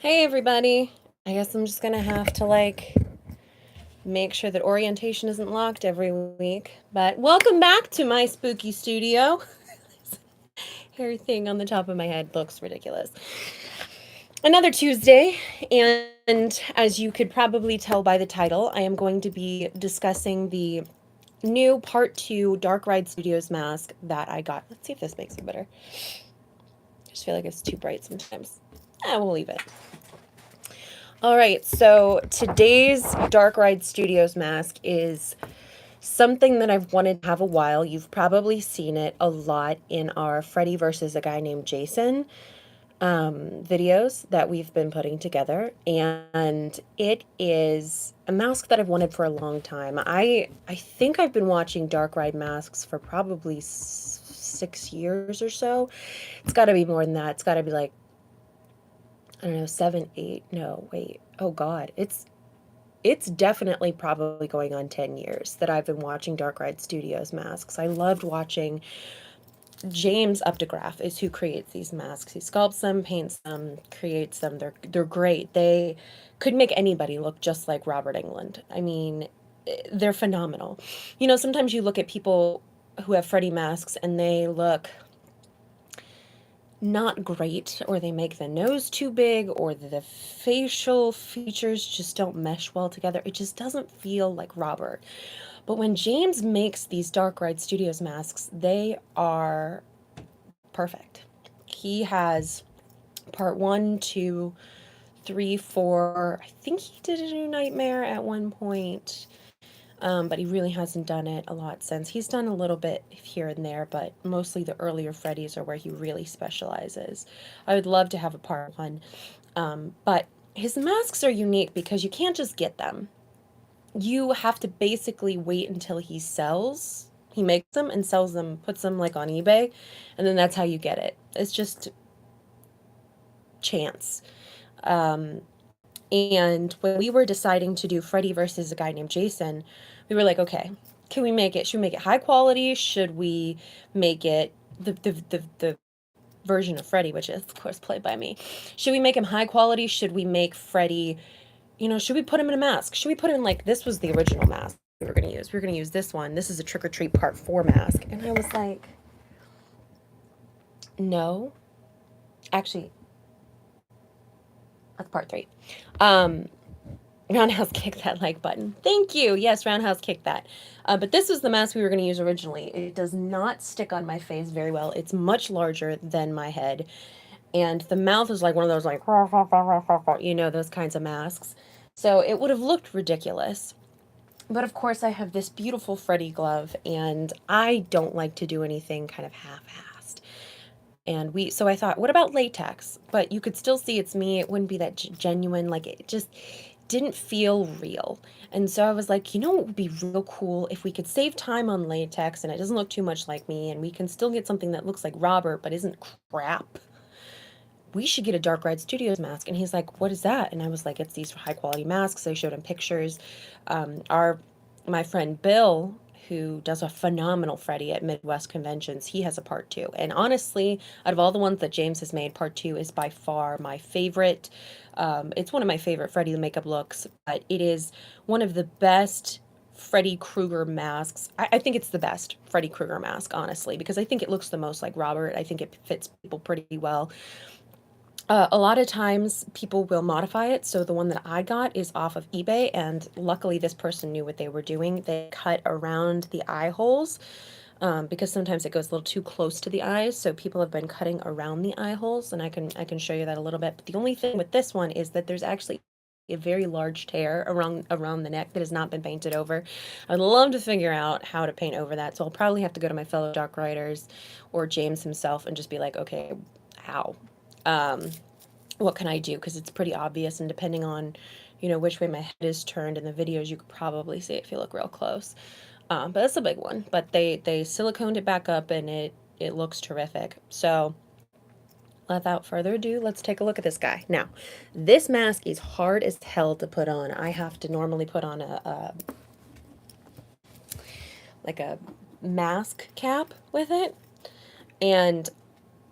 Hey everybody. I guess I'm just gonna have to make sure that orientation isn't locked every week. But welcome back to my spooky studio. Hair thing on the top of my head looks ridiculous. Another Tuesday, and as you could probably tell by the title, I am going to be discussing the new part 2 Darkride Studios mask that I got. Let's see if this makes it better. I just feel like it's too bright sometimes. We'll leave it. All right, so today's Darkride Studios mask is something that I've wanted to have a while. You've probably seen it a lot in our Freddy versus a guy named Jason videos that we've been putting together, and it is a mask that I've wanted for a long time. I think I've been watching Darkride masks for probably 6 years or so. It's got to be more than that. It's got to be like, I don't know, 7, 8. No, wait. Oh God, it's definitely probably going on 10 years that I've been watching Darkride Studios masks. I loved watching James Updegraff is who creates these masks. He sculpts them, paints them, creates them. They're great. They could make anybody look just like Robert Englund. I mean, they're phenomenal. You know, sometimes you look at people who have Freddy masks and they look not great, or they make the nose too big, or the facial features just don't mesh well together. It just doesn't feel like Robert. But when James makes these Darkride Studios masks, they are perfect. He has part 1, 2, 3, 4. I think he did a new Nightmare at one point. But he really hasn't done it a lot since. He's done a little bit here and there, but mostly the earlier Freddys are where he really specializes. I would love to have a part 1. But his masks are unique because you can't just get them. You have to basically wait until he sells. He makes them and sells them, puts them like on eBay, and then that's how you get it. It's just chance. And when we were deciding to do Freddy versus a guy named Jason, we were like, okay, can we make it? Should we make it high quality? Should we make it the version of Freddy, which is of course played by me? Should we make him high quality? Should we make Freddy, should we put him in a mask? Should we put him in, like, this was the original mask we were going to use. We were going to use this one. This is a Trick or Treat Part 4 mask. And I was like, no. Actually, that's Part 3. Roundhouse kick that like button. Thank you. Yes, Roundhouse kick that. But this was the mask we were going to use originally. It does not stick on my face very well. It's much larger than my head. And the mouth is like one of those, like, those kinds of masks. So it would have looked ridiculous. But of course, I have this beautiful Freddy glove, and I don't like to do anything kind of half-assed. And so I thought, what about latex? But you could still see it's me. It wouldn't be that genuine. Like, it just didn't feel real. And so I was like, what would be real cool if we could save time on latex and it doesn't look too much like me, and we can still get something that looks like Robert but isn't crap. We should get a Darkride Studios mask. And he's like, what is that? And I was like, it's these high quality masks. I showed him pictures. My friend Bill, who does a phenomenal Freddy at Midwest conventions, he has a part 2. And honestly, out of all the ones that James has made, part 2 is by far my favorite. It's one of my favorite Freddy makeup looks, but it is one of the best Freddy Krueger masks. I think it's the best Freddy Krueger mask, honestly, because I think it looks the most like Robert. I think it fits people pretty well. A lot of times people will modify it. So the one that I got is off of eBay, and luckily this person knew what they were doing. They cut around the eye holes because sometimes it goes a little too close to the eyes. So people have been cutting around the eye holes, and I can show you that a little bit. But the only thing with this one is that there's actually a very large tear around the neck that has not been painted over. I'd love to figure out how to paint over that. So I'll probably have to go to my fellow dark writers or James himself and just be like, okay, how? What can I do? Because it's pretty obvious, and depending on, which way my head is turned in the videos, you could probably see it if you look real close. But that's a big one. But they siliconed it back up, and it looks terrific. So without further ado, let's take a look at this guy. Now, this mask is hard as hell to put on. I have to normally put on a mask cap with it. And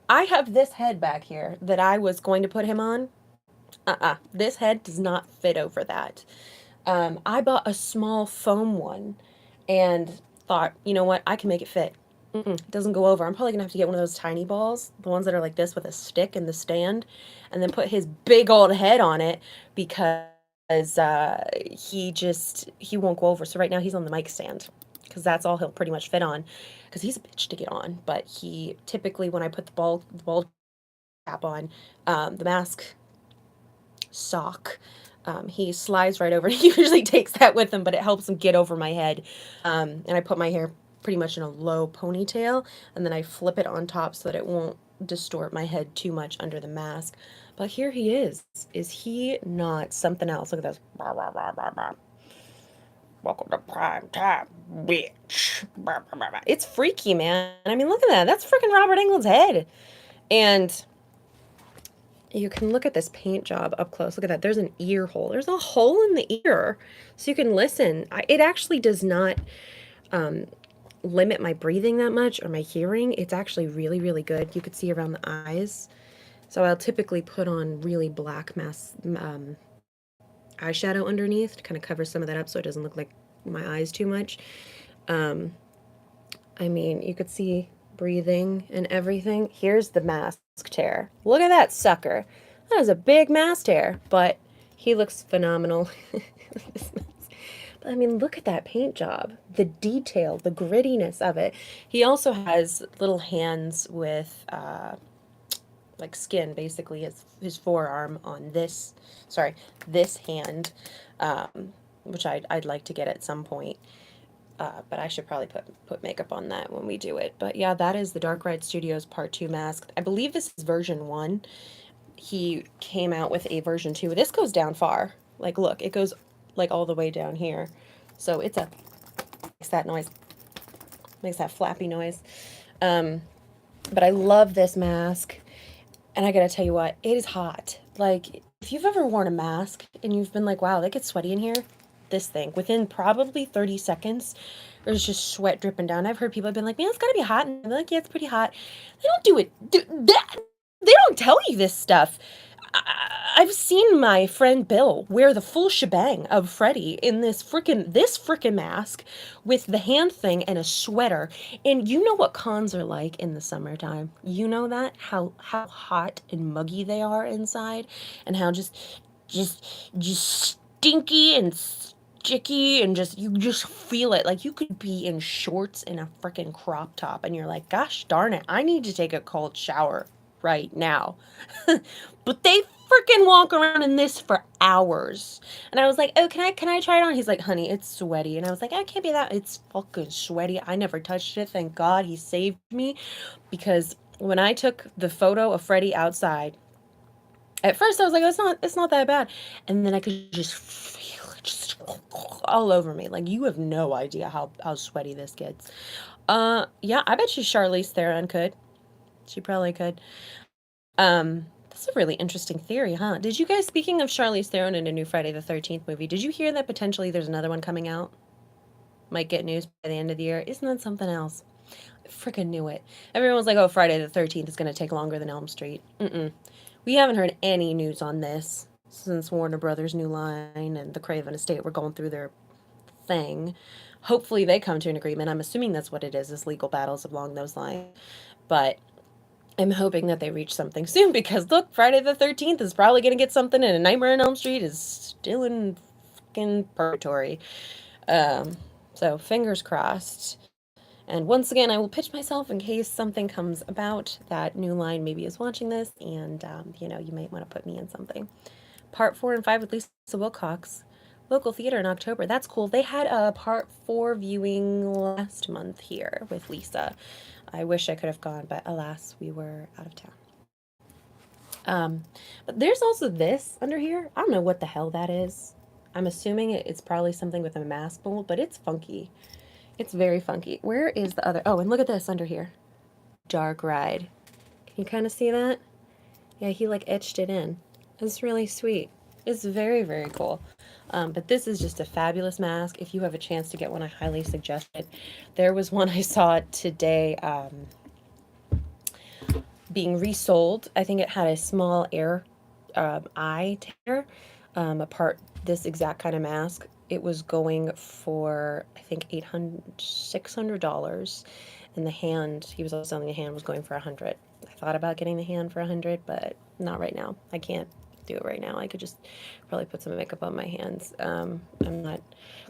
I have this head back here that I was going to put him on. This head does not fit over that. I bought a small foam one and thought, you know what, I can make it fit. It doesn't go over. I'm probably gonna have to get one of those tiny balls, the ones that are like this with a stick and the stand, and then put his big old head on it because he won't go over. So right now he's on the mic stand because that's all he'll pretty much fit on because he's a bitch to get on. But he typically, when I put the ball cap on, the mask sock. He slides right over. He usually takes that with him, but it helps him get over my head. And I put my hair pretty much in a low ponytail, and then I flip it on top so that it won't distort my head too much under the mask. But here he is. Is he not something else? Look at this. Welcome to prime time, bitch. It's freaky, man. I mean, look at that. That's freaking Robert Englund's head. And you can look at this paint job up close. Look at that. There's an ear hole. There's a hole in the ear so you can listen. It actually does not limit my breathing that much or my hearing. It's actually really, really good. You could see around the eyes. So I'll typically put on really black eyeshadow underneath to kind of cover some of that up so it doesn't look like my eyes too much. I mean, you could see breathing and everything. Here's the mask tear. Look at that sucker. That is a big mask tear, but he looks phenomenal. But I mean, look at that paint job. The detail, the grittiness of it. He also has little hands with like skin, basically his forearm on this hand, which I'd like to get at some point. But I should probably put makeup on that when we do it. But yeah, that is the Darkride Studios Part 2 mask. I believe this is version 1. He came out with a version 2. This goes down far. Like, look, it goes like all the way down here. So it's makes that noise. Makes that flappy noise. But I love this mask. And I gotta tell you what, it is hot. Like, if you've ever worn a mask and you've been like, wow, that gets sweaty in here, this thing, within probably 30 seconds, there's just sweat dripping down. I've heard people have been like, man, it's gotta be hot. And I'm like, yeah, it's pretty hot. They don't do it. They don't tell you this stuff. I've seen my friend Bill wear the full shebang of Freddy in this frickin' mask with the hand thing and a sweater. And you know what cons are like in the summertime. You know that? How hot and muggy they are inside, and how just stinky and sticky, and you just feel it. Like you could be in shorts and a frickin' crop top and you're like, gosh darn it, I need to take a cold shower right now. But they freaking walk around in this for hours. And I was like, oh, can I try it on? He's like, honey, it's sweaty. And I was like, I can't be that. It's fucking sweaty. I never touched it. Thank God he saved me. Because when I took the photo of Freddy outside, at first I was like, it's not that bad. And then I could just feel it just all over me. Like, you have no idea how sweaty this gets. Yeah, I bet you Charlize Theron could. She probably could. That's a really interesting theory, huh? Did you guys, speaking of Charlize Theron in a new Friday the 13th movie, did you hear that potentially there's another one coming out? Might get news by the end of the year. Isn't that something else? I freaking knew it. Everyone was like, oh, Friday the 13th is going to take longer than Elm Street. We haven't heard any news on this since Warner Brothers' New Line and the Craven Estate were going through their thing. Hopefully they come to an agreement. I'm assuming that's what it is legal battles along those lines. But I'm hoping that they reach something soon because look, Friday the 13th is probably going to get something, and A Nightmare on Elm Street is still in fucking purgatory. So fingers crossed. And once again, I will pitch myself in case something comes about that New Line maybe is watching this, and you might want to put me in something. Part 4 and 5 with Lisa Wilcox. Local theater in October. That's cool. They had a part 4 viewing last month here with Lisa. I wish I could have gone, but alas, we were out of town. But there's also this under here. I don't know what the hell that is. I'm assuming it's probably something with a mask mold, but it's funky. It's very funky. Where is the other? Oh, and look at this under here. Darkride. Can you kind of see that? Yeah, he like etched it in. It's really sweet. It's very, very cool. But this is just a fabulous mask. If you have a chance to get one, I highly suggest it. There was one I saw today being resold. I think it had a small air eye tear, apart this exact kind of mask. It was going for, I think, $600, and the hand he was selling the hand was going for 100. I thought about getting the hand for 100, but not right now. I can't do it right now. I could just probably put some makeup on my hands. I'm not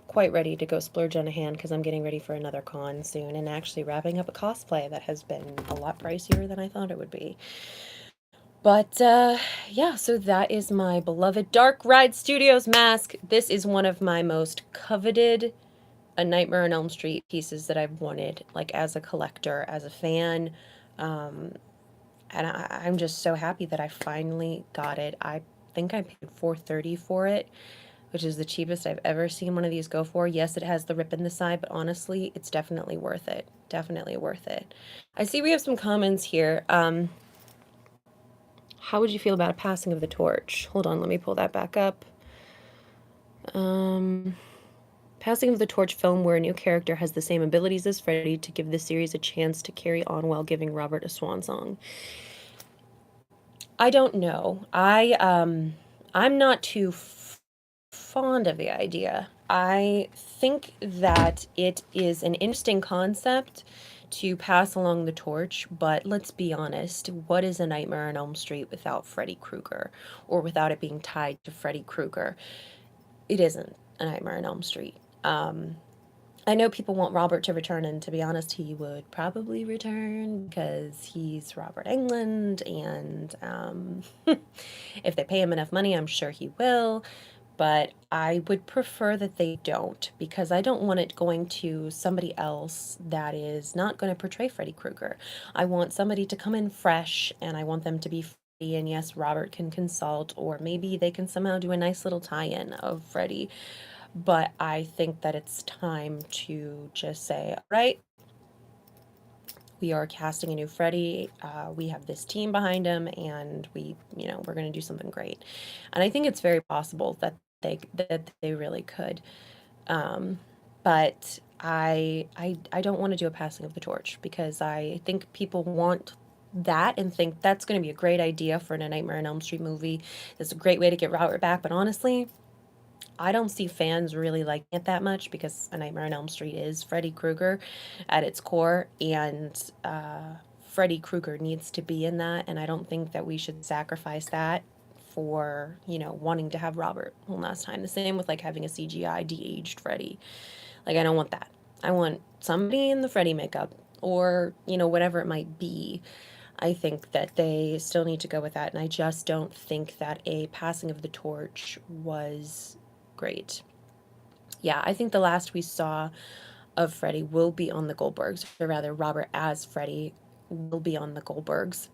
quite ready to go splurge on a hand because I'm getting ready for another con soon and actually wrapping up a cosplay that has been a lot pricier than I thought it would be. But yeah, so that is my beloved Darkride Studios mask. This is one of my most coveted A Nightmare on Elm Street pieces that I've wanted, like as a collector, as a fan. Um, and I'm just so happy that I finally got it. I think I paid $430 for it, which is the cheapest I've ever seen one of these go for. Yes, it has the rip in the side, but honestly, it's definitely worth it. Definitely worth it. I see we have some comments here. How would you feel about a passing of the torch? Hold on, let me pull that back up. Passing of the torch film where a new character has the same abilities as Freddy to give the series a chance to carry on while giving Robert a swan song. I don't know. I'm not too fond of the idea. I think that it is an interesting concept to pass along the torch, but let's be honest, what is A Nightmare on Elm Street without Freddy Krueger, or without it being tied to Freddy Krueger? It isn't A Nightmare on Elm Street. I know people want Robert to return, and to be honest, he would probably return because he's Robert Englund, and if they pay him enough money, I'm sure he will. But I would prefer that they don't, because I don't want it going to somebody else that is not going to portray Freddy Krueger. I want somebody to come in fresh, and I want them to be Freddy, and yes, Robert can consult, or maybe they can somehow do a nice little tie-in of Freddy. But I think that it's time to just say, all right, we are casting a new Freddy. We have this team behind him, and we're going to do something great. And I think it's very possible that they really could. But I don't want to do a passing of the torch, because I think people want that and think that's going to be a great idea for a Nightmare on Elm Street movie. It's a great way to get Robert back. But honestly, I don't see fans really liking it that much, because A Nightmare on Elm Street is Freddy Krueger at its core, and Freddy Krueger needs to be in that, and I don't think that we should sacrifice that for, wanting to have Robert one last time. The same with like having a CGI de-aged Freddy. Like, I don't want that. I want somebody in the Freddy makeup, or, whatever it might be. I think that they still need to go with that, and I just don't think that a passing of the torch was great. Yeah, I think the last we saw of Freddy will be on the Goldbergs, or rather, Robert as Freddy will be on the Goldbergs.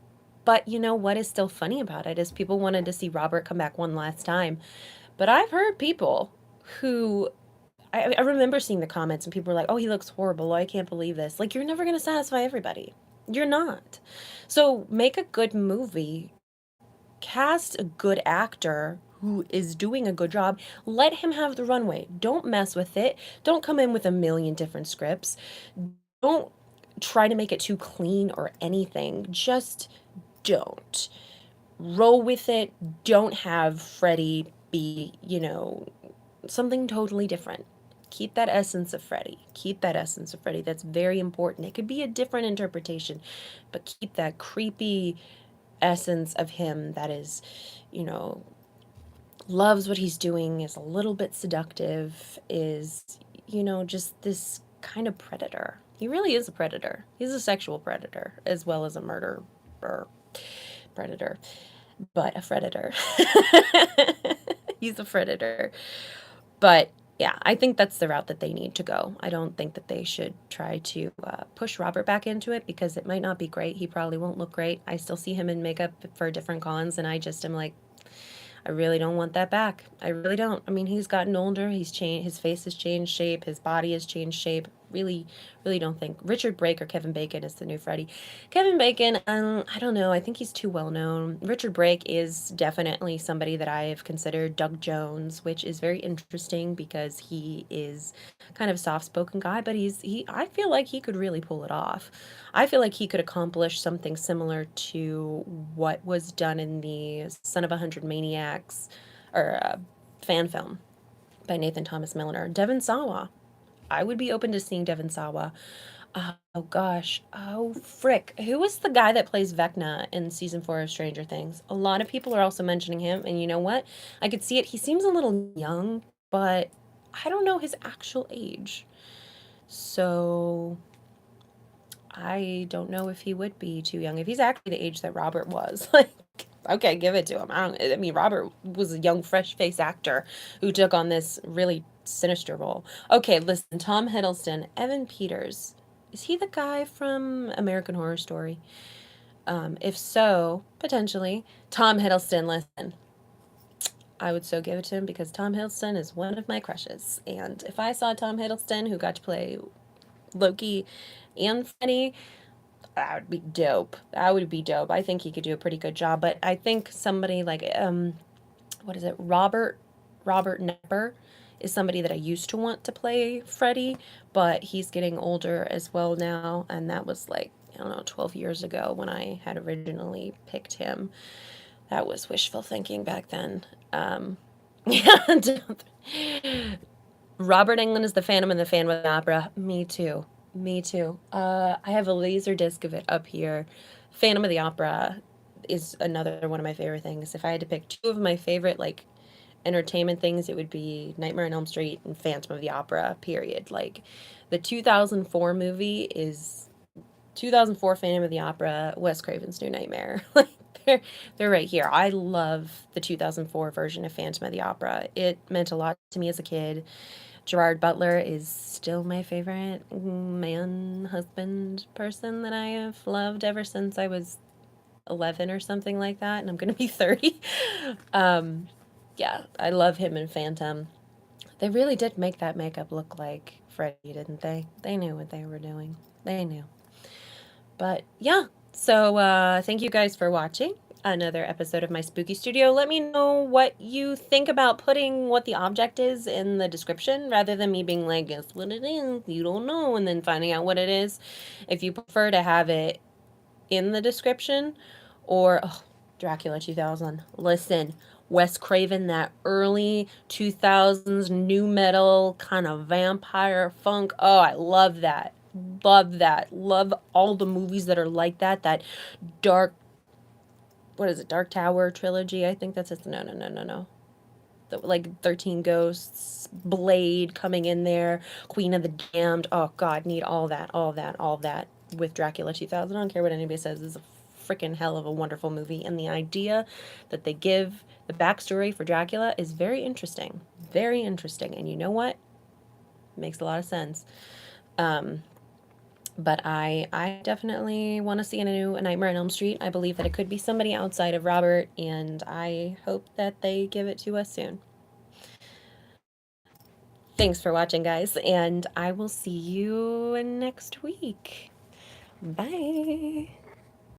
But what is still funny about it is people wanted to see Robert come back one last time. But I've heard people who I remember seeing the comments, and people were like, "Oh, he looks horrible. I can't believe this." Like, you're never going to satisfy everybody. You're not. So make a good movie, cast a good actor who is doing a good job. Let him have the runway. Don't mess with it. Don't come in with a million different scripts. Don't try to make it too clean or anything. Just don't. Roll with it. Don't have Freddy be, something totally different. Keep that essence of Freddy. Keep that essence of Freddy. That's very important. It could be a different interpretation, but keep that creepy essence of him that is, you know, loves what he's doing, is a little bit seductive, is, just this kind of predator. He really is a predator. He's a sexual predator as well as a murderer predator, but a predator. He's a predator. But yeah, I think that's the route that they need to go. I don't think that they should try to push Robert back into it, because it might not be great. He probably won't look great. I still see him in makeup for different cons, and I just am like, I really don't want that back. I really don't. I mean, he's gotten older. He's changed. His face has changed shape. His body has changed shape. really, really don't think Richard Brake or Kevin Bacon is the new Freddy. Kevin Bacon, I don't know. I think he's too well known. Richard Brake is definitely somebody that I've considered. Doug Jones, which is very interesting because he is kind of a soft-spoken guy, but he. I feel like he could really pull it off. I feel like he could accomplish something similar to what was done in the Son of a Hundred Maniacs, or fan film by Nathan Thomas Milner. Devon Sawa. I would be open to seeing Devon Sawa. Oh gosh. Oh frick. Who was the guy that plays Vecna in season 4 of Stranger Things? A lot of people are also mentioning him, and you know what? I could see it. He seems a little young, but I don't know his actual age. So I don't know if he would be too young. If he's actually the age that Robert was, like, okay, give it to him. I mean, Robert was a young, fresh-faced actor who took on this really sinister role. Okay, listen, Tom Hiddleston, Evan Peters. Is he the guy from American Horror Story? If so, potentially. Tom Hiddleston, listen. I would so give it to him because Tom Hiddleston is one of my crushes. And if I saw Tom Hiddleston, who got to play Loki and Freddy, that would be dope. That would be dope. I think he could do a pretty good job. But I think somebody like what is it? Robert Nepper is somebody that I used to want to play Freddy, but he's getting older as well now, and that was like, I don't know, 12 years ago when I had originally picked him. That was wishful thinking back then. Yeah. Robert Englund is the Phantom in the Phantom of the Opera. Me too. Me too. I have a laser disc of it up here. Phantom of the Opera is another one of my favorite things. If I had to pick two of my favorite like entertainment things, it would be Nightmare on Elm Street and Phantom of the Opera, period. Like the 2004 movie is 2004 Phantom of the Opera, Wes Craven's New Nightmare. Like they're right here. I love the 2004 version of Phantom of the Opera. It meant a lot to me as a kid. Gerard Butler is still my favorite man, husband person that I have loved ever since I was 11 or something like that, and I'm going to be 30. Um, yeah, I love him in Phantom. They really did make that makeup look like Freddy, didn't they? They knew what they were doing. They knew. But yeah, so thank you guys for watching another episode of my spooky studio. Let me know what you think about putting what the object is in the description rather than me being like, guess what it is, you don't know, and then finding out what it is. If you prefer to have it in the description, or Dracula 2000. Listen, Wes Craven, that early 2000s new metal kind of vampire funk. Oh, I love that. Love that. Love all the movies that are like that. That dark, what is it? Dark Tower trilogy. I think that's it. No, no, no, no, no. Like 13 Ghosts, Blade coming in there, Queen of the Damned. Oh God, need all that, all that, all that with Dracula 2000. I don't care what anybody says. This is a freaking hell of a wonderful movie, and the idea that they give the backstory for Dracula is very interesting, very interesting. And you know what? Makes a lot of sense. Um, but I definitely want to see a new A Nightmare on Elm Street. I believe that it could be somebody outside of Robert, and I hope that they give it to us soon. Thanks for watching, guys, and I will see you next week. Bye.